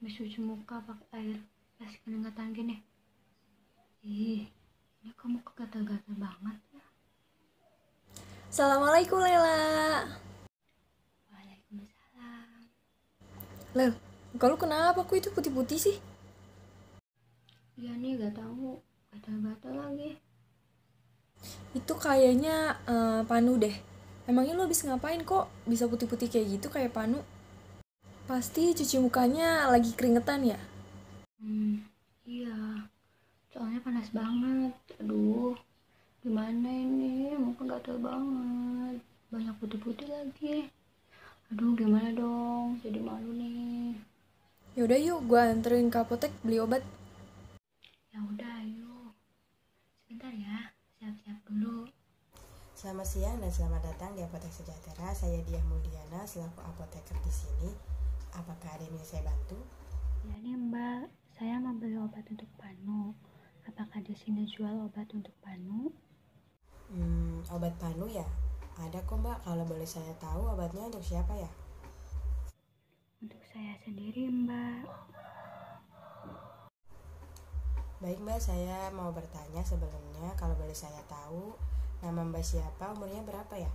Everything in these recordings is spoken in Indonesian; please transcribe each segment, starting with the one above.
habis cuci muka pakai air es keringetan gini. Ih, ini kamu kok gatal-gatal banget ya. Assalamualaikum Lela. Waalaikumsalam. Lel, muka lu kenapa kok itu putih-putih sih? Iya nih, gak tahu, gatal-gatal lagi. Itu kayaknya panu deh. Emangnya lu habis ngapain kok bisa putih-putih kayak gitu kayak panu? Pasti cuci mukanya lagi keringetan ya? Iya, soalnya panas banget. Aduh, gimana ini, muka gatal banget, banyak putih-putih lagi. Aduh, gimana dong, jadi malu nih. Yaudah yuk, gua anterin ke apotek beli obat. Ya udah, ayo. Sebentar ya, siap-siap dulu. Selamat siang dan selamat datang di Apotek Sejahtera. Saya Diah Muldiana selaku apoteker di sini. Apakah ada yang bisa saya bantu? Ya nih Mbak, saya mau beli obat untuk Panu. Apakah di sini jual obat untuk Panu? Obat panu ya? Ada kok Mbak. Kalau boleh saya tahu obatnya untuk siapa ya? Untuk saya sendiri Mbak. Baik Mbak, saya mau bertanya sebelumnya. Kalau boleh saya tahu nama Mbak siapa, umurnya berapa ya?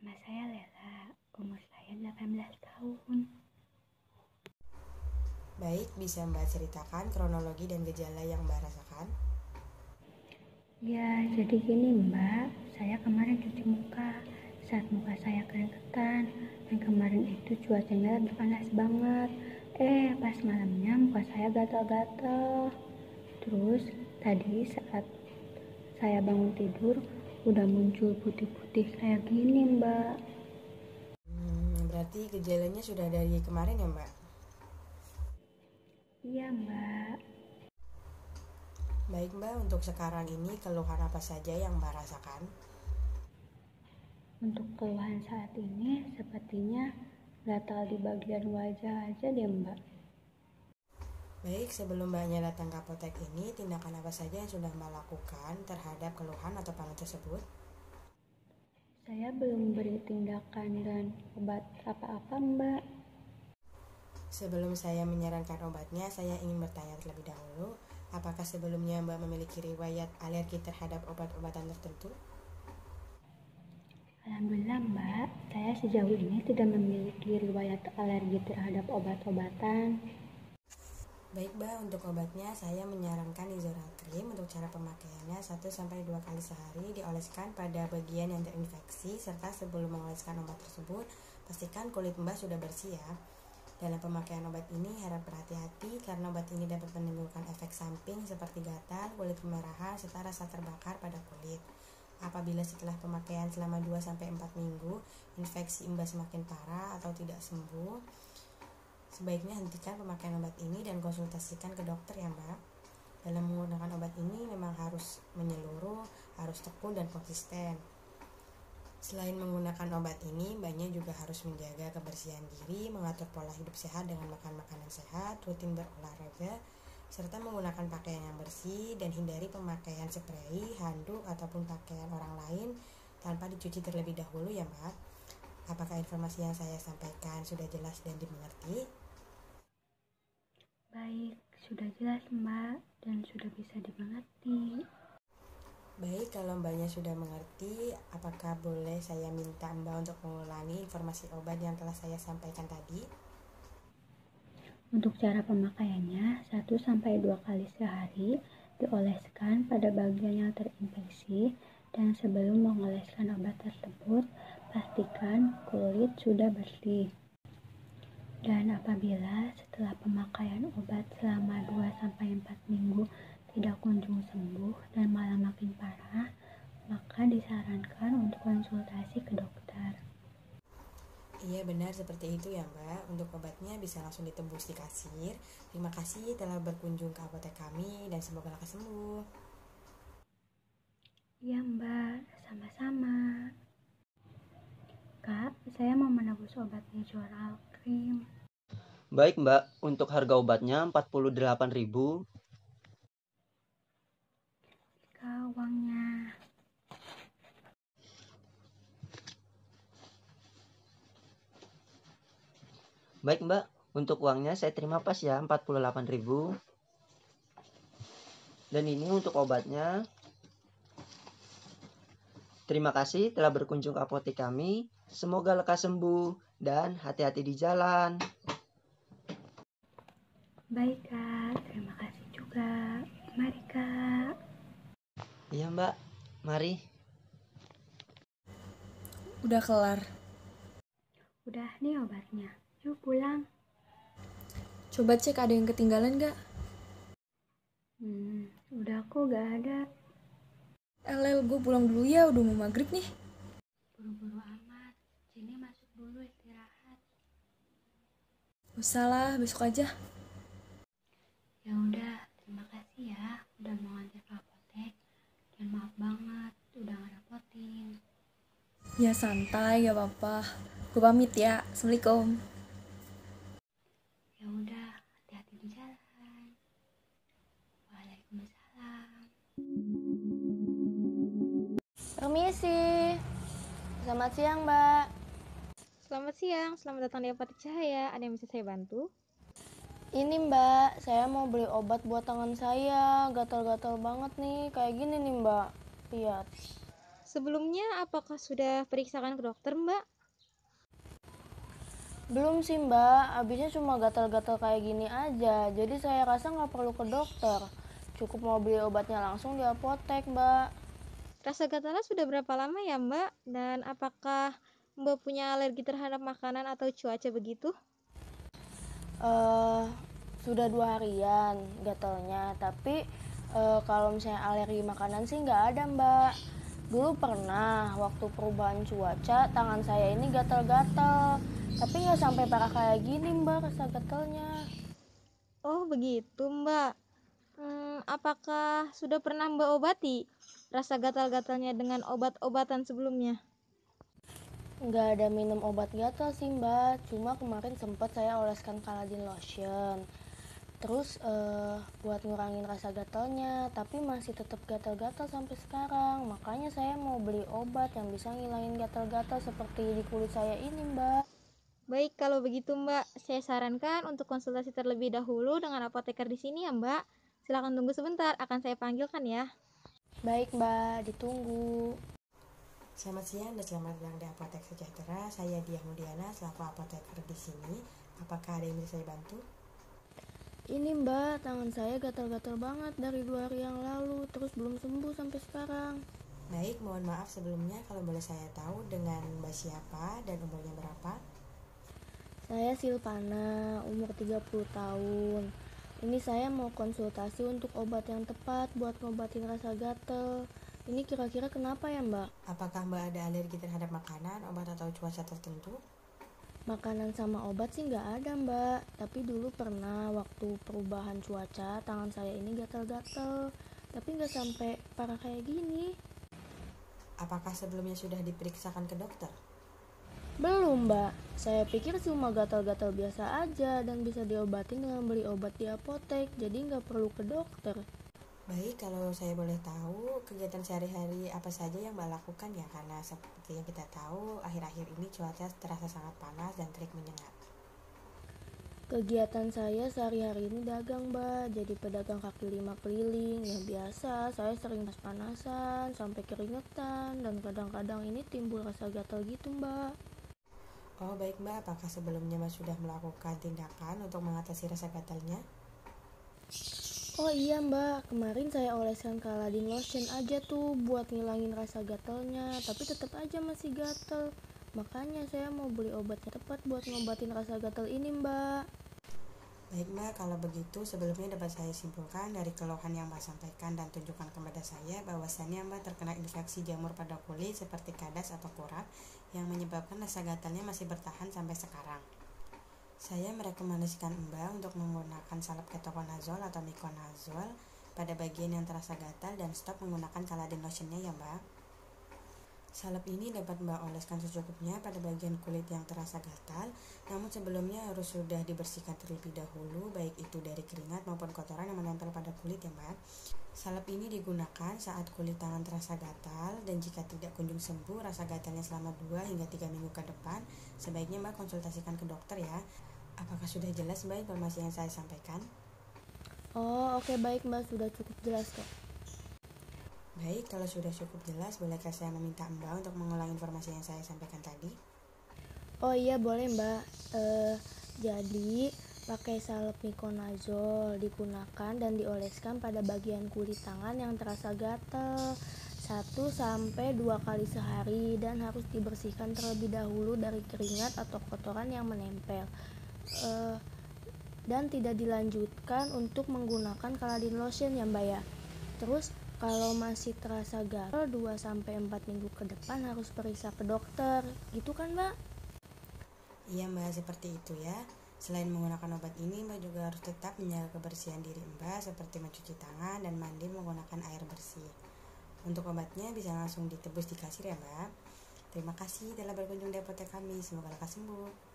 Nama saya Lela, umur saya 18 tahun. Baik, bisa Mbak ceritakan kronologi dan gejala yang Mbak rasakan? Ya, jadi gini Mbak, saya kemarin cuci muka. Saat muka saya keringetan, dan kemarin itu cuacanya lagi panas banget. Pas malamnya muka saya gatal-gatal. Terus tadi saat saya bangun tidur, udah muncul putih-putih kayak gini Mbak. Berarti gejalanya sudah dari kemarin ya Mbak? Iya Mbak. Baik Mbak, untuk sekarang ini keluhan apa saja yang Mbak rasakan? Untuk keluhan saat ini sepertinya gatal di bagian wajah aja deh Mbak. Baik, sebelum Mbaknya datang ke apotek ini, tindakan apa saja yang sudah Mbak lakukan terhadap keluhan atau panu tersebut? Saya belum beri tindakan dan obat apa-apa Mbak. Sebelum saya menyarankan obatnya, saya ingin bertanya terlebih dahulu, apakah sebelumnya Mbak memiliki riwayat alergi terhadap obat-obatan tertentu? Alhamdulillah Mbak, saya sejauh ini tidak memiliki riwayat alergi terhadap obat-obatan. Baik Mbak, untuk obatnya saya menyarankan Izoral Cream. Untuk cara pemakaiannya 1-2 kali sehari dioleskan pada bagian yang terinfeksi, serta sebelum mengoleskan obat tersebut, pastikan kulit Mbak sudah bersih ya. Dalam pemakaian obat ini harap berhati-hati karena obat ini dapat menimbulkan efek samping seperti gatal, kulit kemerahan, serta rasa terbakar pada kulit. Apabila setelah pemakaian selama 2-4 minggu, infeksi Mbak semakin parah atau tidak sembuh, sebaiknya hentikan pemakaian obat ini dan konsultasikan ke dokter ya Mbak. Dalam menggunakan obat ini memang harus menyeluruh, harus tekun dan konsisten. Selain menggunakan obat ini, Mbaknya juga harus menjaga kebersihan diri, mengatur pola hidup sehat dengan makan makanan sehat, rutin berolahraga, serta menggunakan pakaian yang bersih dan hindari pemakaian spray, handuk, ataupun pakaian orang lain tanpa dicuci terlebih dahulu ya Mbak. Apakah informasi yang saya sampaikan sudah jelas dan dimengerti? Baik, sudah jelas Mbak dan sudah bisa dimengerti. Baik, kalau Mbaknya sudah mengerti, apakah boleh saya minta Mbak untuk mengulangi informasi obat yang telah saya sampaikan tadi? Untuk cara pemakaiannya 1-2 kali sehari dioleskan pada bagian yang terinfeksi, dan sebelum mengoleskan obat tersebut pastikan kulit sudah bersih. Dan apabila setelah pemakaian obat selama 2-4 minggu tidak kunjung sembuh dan malah makin parah, maka disarankan untuk konsultasi ke dokter. Iya benar seperti itu ya Mbak. Untuk obatnya bisa langsung ditebus di kasir. Terima kasih telah berkunjung ke apotek kami dan semoga lekas sembuh. Iya Mbak, sama-sama. Kak, saya mau menebus obat Natural Cream. Baik Mbak, untuk harga obatnya 48.000. Kak, uangnya. Baik Mbak, Untuk uangnya saya terima pas ya, 48.000. Dan ini untuk obatnya. Terima kasih telah berkunjung ke apotek kami. Semoga lekas sembuh dan hati-hati di jalan. Baik Kak, terima kasih juga. Mari Kak. Iya Mbak, mari. Udah kelar. Udah nih obatnya. Yuk pulang. Coba cek ada yang ketinggalan gak? Udah kok gak ada. Gue pulang dulu ya, udah mau maghrib nih. Buru-buru amat. Sini masuk dulu istirahat. Usah lah, besok aja. Ya udah, terima kasih ya udah mau nganter ke apotek. Dan maaf banget udah ngerepotin. Ya santai, gak apa-apa. Gue pamit ya, Assalamualaikum. Ya udah, hati-hati di jalan. Waalaikumsalam. Permisi. Selamat siang, Mbak. Selamat siang, selamat datang di Apotek Cahaya. Ada yang bisa saya bantu? Ini, Mbak, saya mau beli obat buat tangan saya. Gatal-gatal banget nih, kayak gini nih, Mbak. Lihat. Sebelumnya, apakah sudah periksakan ke dokter, Mbak? Belum sih, Mbak. Habisnya cuma gatal-gatal kayak gini aja. Jadi saya rasa nggak perlu ke dokter. Cukup mau beli obatnya langsung di apotek, Mbak. Rasa gatalnya sudah berapa lama ya, Mbak? Dan apakah Mbak punya alergi terhadap makanan atau cuaca begitu? Sudah 2 harian gatalnya. Tapi kalau misalnya alergi makanan sih nggak ada, Mbak. Dulu pernah waktu perubahan cuaca tangan saya ini gatal-gatal. Tapi nggak sampai parah kayak gini, Mbak, rasa gatalnya. Oh, begitu, Mbak. Apakah sudah pernah Mbak obati rasa gatal-gatalnya dengan obat-obatan sebelumnya? Nggak ada minum obat gatal sih, Mbak. Cuma kemarin sempat saya oleskan Caladin lotion. Terus buat ngurangin rasa gatalnya, tapi masih tetap gatal-gatal sampai sekarang. Makanya saya mau beli obat yang bisa ngilangin gatal-gatal seperti di kulit saya ini, Mbak. Baik, kalau begitu, Mbak, saya sarankan untuk konsultasi terlebih dahulu dengan apoteker di sini ya, Mbak. Silakan tunggu sebentar, akan saya panggilkan ya. Baik, Mbak, ditunggu. Selamat siang dan selamat datang di Apotek Sejahtera. Saya Diah Mudiana selaku apoteker di sini. Apakah ada yang bisa saya bantu? Ini, Mbak, tangan saya gatal-gatal banget dari 2 hari yang lalu, terus belum sembuh sampai sekarang. Baik, mohon maaf sebelumnya kalau boleh saya tahu dengan Mbak siapa dan umurnya berapa? Saya Silvana, umur 30 tahun. Ini saya mau konsultasi untuk obat yang tepat buat ngobatin rasa gatal. Ini kira-kira kenapa ya, Mbak? Apakah Mbak ada alergi terhadap makanan, obat atau cuaca tertentu? Makanan sama obat sih nggak ada, Mbak. Tapi dulu pernah waktu perubahan cuaca tangan saya ini gatal-gatal. Tapi nggak sampai parah kayak gini. Apakah sebelumnya sudah diperiksakan ke dokter? Belum, Mbak. Saya pikir cuma gatal-gatal biasa aja dan bisa diobatin dengan beli obat di apotek. Jadi nggak perlu ke dokter. Baik, kalau saya boleh tahu kegiatan sehari-hari apa saja yang Mbak lakukan ya, karena seperti yang kita tahu akhir-akhir ini cuaca terasa sangat panas dan terik menyengat. Kegiatan saya sehari-hari ini dagang, Mbak. Jadi pedagang kaki lima keliling. Ya biasa, saya sering panas-panasan sampai keringetan dan kadang-kadang ini timbul rasa gatal gitu, Mbak. Oh baik Mbak, apakah sebelumnya Mbak sudah melakukan tindakan untuk mengatasi rasa gatalnya? Oh iya, Mbak, kemarin saya oleskan Caladin lotion aja tuh buat ngilangin rasa gatalnya, tapi tetap aja masih gatal. Makanya saya mau beli obat yang tepat buat ngobatin rasa gatal ini, Mbak. Baik Mbak, kalau begitu sebelumnya dapat saya simpulkan dari keluhan yang Mbak sampaikan dan tunjukkan kepada saya bahwasannya Mbak terkena infeksi jamur pada kulit seperti kadas atau kurat yang menyebabkan rasa gatalnya masih bertahan sampai sekarang. Saya merekomendasikan Mbak untuk menggunakan salep ketoconazole atau miconazole pada bagian yang terasa gatal dan stop menggunakan Caladin lotionnya ya Mbak. Salep ini dapat Mbak oleskan secukupnya pada bagian kulit yang terasa gatal, namun sebelumnya harus sudah dibersihkan terlebih dahulu, baik itu dari keringat maupun kotoran yang menempel pada kulit ya Mbak. Salep ini digunakan saat kulit tangan terasa gatal, dan jika tidak kunjung sembuh rasa gatalnya selama 2 hingga 3 minggu ke depan, sebaiknya Mbak konsultasikan ke dokter ya. Apakah sudah jelas Mbak informasi yang saya sampaikan? Oh, oke, baik Mbak, sudah cukup jelas kok. Baik, kalau sudah cukup jelas, bolehkah saya meminta Mbak untuk mengulang informasi yang saya sampaikan tadi? Oh iya, boleh Mbak. Jadi pakai salep miconazole digunakan dan dioleskan pada bagian kulit tangan yang terasa gatal 1-2 kali sehari dan harus dibersihkan terlebih dahulu dari keringat atau kotoran yang menempel. Dan tidak dilanjutkan untuk menggunakan Caladin lotion ya Mbak ya. Terus kalau masih terasa gatal 2-4 minggu ke depan harus periksa ke dokter. Gitu kan Mbak? Iya Mbak, seperti itu ya. Selain menggunakan obat ini, Mbak juga harus tetap menjaga kebersihan diri Mbak seperti mencuci tangan dan mandi menggunakan air bersih. Untuk obatnya bisa langsung ditebus di kasir ya Mbak. Terima kasih telah berkunjung di apotek kami. Semoga lekas sembuh.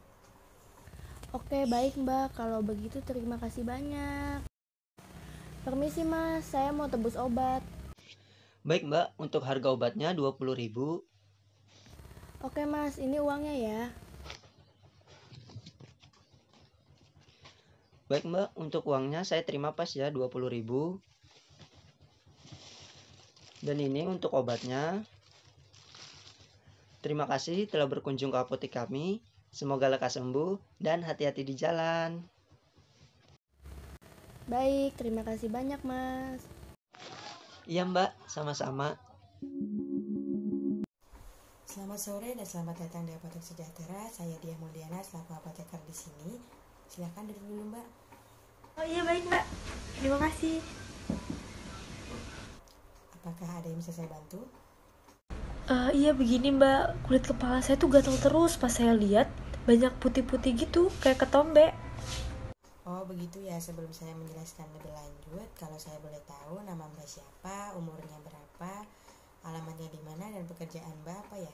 Oke, baik Mbak. Kalau begitu terima kasih banyak. Permisi Mas, saya mau tebus obat. Baik Mbak, untuk harga obatnya 20.000. Oke Mas, ini uangnya ya. Baik Mbak, untuk uangnya saya terima pas ya 20.000. Dan ini untuk obatnya. Terima kasih telah berkunjung ke apotek kami. Semoga lekas sembuh dan hati-hati di jalan. Baik, terima kasih banyak Mas. Iya Mbak, sama-sama. Selamat sore dan selamat datang di Apotek Sejahtera. Saya Diah Muldiana selaku apoteker di sini. Silakan duduk dulu Mbak. Oh iya, baik Mbak. Terima kasih. Apakah ada yang bisa saya bantu? Iya begini Mbak, kulit kepala saya tuh gatal terus pas saya lihat banyak putih-putih gitu kayak ketombe. Oh begitu ya, sebelum saya menjelaskan lebih lanjut, kalau saya boleh tahu nama Mbak siapa, umurnya berapa, alamatnya di mana, dan pekerjaan Mbak apa ya?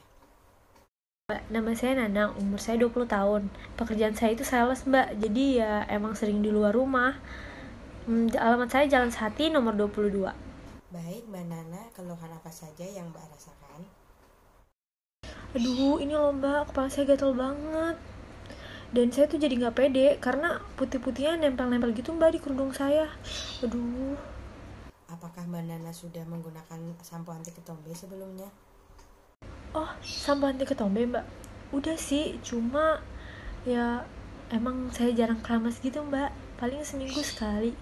Mbak, nama saya Nanang, umur saya 20 tahun. Pekerjaan saya itu sales Mbak, jadi ya emang sering di luar rumah. Alamat saya Jalan Sati nomor 22. Baik Mbak Nana, keluhan apa saja yang Mbak rasakan? Aduh, ini loh Mbak, kepala saya gatal banget. Dan saya tuh jadi gak pede karena putih-putihnya nempel-nempel gitu Mbak di kerudung saya. Aduh. Apakah Mbak Nana sudah menggunakan sampo anti ketombe sebelumnya? Oh, sampo anti ketombe Mbak? Udah sih, cuma ya emang saya jarang keramas gitu Mbak. Paling seminggu sekali.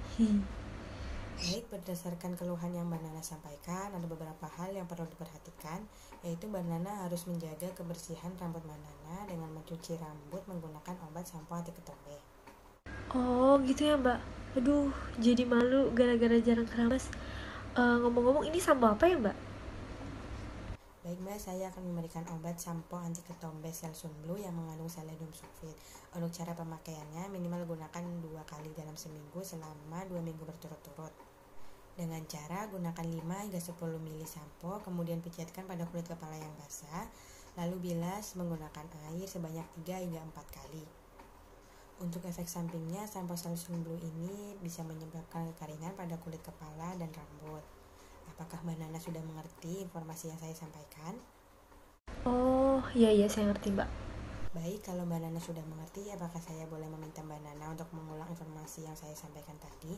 Baik, berdasarkan keluhan yang Mbak Nana sampaikan, ada beberapa hal yang perlu diperhatikan, yaitu Mbak Nana harus menjaga kebersihan rambut Mbak Nana dengan mencuci rambut menggunakan obat sampo anti ketombe. Oh gitu ya Mbak. Aduh, jadi malu gara-gara jarang keramas. Ngomong-ngomong ini sampo apa ya Mbak? Baik Mbak, saya akan memberikan obat sampo anti ketombe Selsun Blue yang mengandung selenium sulfit. Untuk cara pemakaiannya, minimal gunakan 2 kali dalam seminggu selama 2 minggu berturut-turut. Dengan cara gunakan 5 hingga 10 ml sampo, kemudian pijatkan pada kulit kepala yang basah, lalu bilas menggunakan air sebanyak 3 hingga 4 kali. Untuk efek sampingnya, sampo Selsun Blue ini bisa menyebabkan kekeringan pada kulit kepala dan rambut. Apakah Mbak Nana sudah mengerti informasi yang saya sampaikan? Oh, iya saya ngerti Mbak. Baik, kalau Mbak Nana sudah mengerti, apakah saya boleh meminta Mbak Nana untuk mengulang informasi yang saya sampaikan tadi?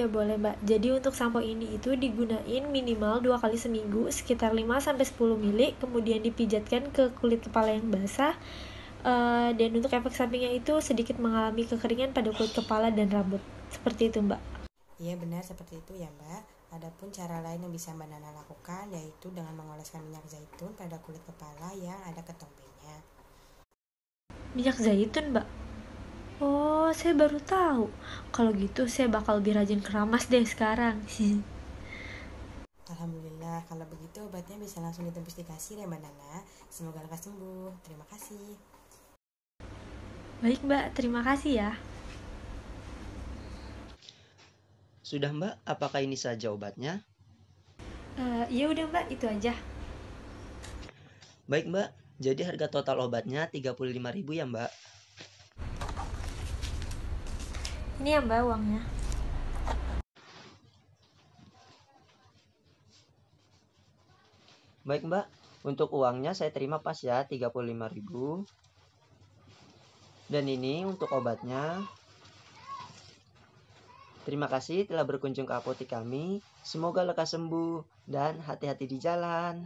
Ya boleh Mbak. Jadi untuk sampo ini itu digunain minimal 2 kali seminggu sekitar 5-10 ml, kemudian dipijatkan ke kulit kepala yang basah. Dan untuk efek sampingnya itu sedikit mengalami kekeringan pada kulit kepala dan rambut. Seperti itu Mbak. Iya benar seperti itu ya Mbak. Adapun cara lain yang bisa Mbak Nana lakukan yaitu dengan mengoleskan minyak zaitun pada kulit kepala yang ada ketombenya. Minyak zaitun Mbak? Oh, saya baru tahu. Kalau gitu saya bakal lebih rajin keramas deh sekarang. Alhamdulillah, kalau begitu obatnya bisa langsung ditebus di kasir ya Mbak Nana. Semoga lekas sembuh. Terima kasih. Baik Mbak, terima kasih ya. Sudah Mbak, apakah ini saja obatnya? Iya udah Mbak, itu aja. Baik Mbak, jadi harga total obatnya 35.000 ya Mbak. Ini ya Mbak uangnya. Baik Mbak, untuk uangnya saya terima pas ya 35.000. Dan ini untuk obatnya. Terima kasih telah berkunjung ke apotek kami. Semoga lekas sembuh dan hati-hati di jalan.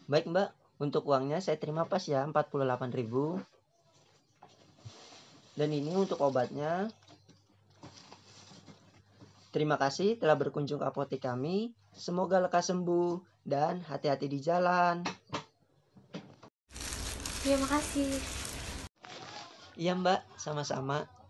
Baik Mbak, untuk uangnya saya terima pas ya, 48.000. Dan ini untuk obatnya. Terima kasih telah berkunjung ke apotek kami. Semoga lekas sembuh dan hati-hati di jalan. Ya, makasih. Iya Mbak, sama-sama.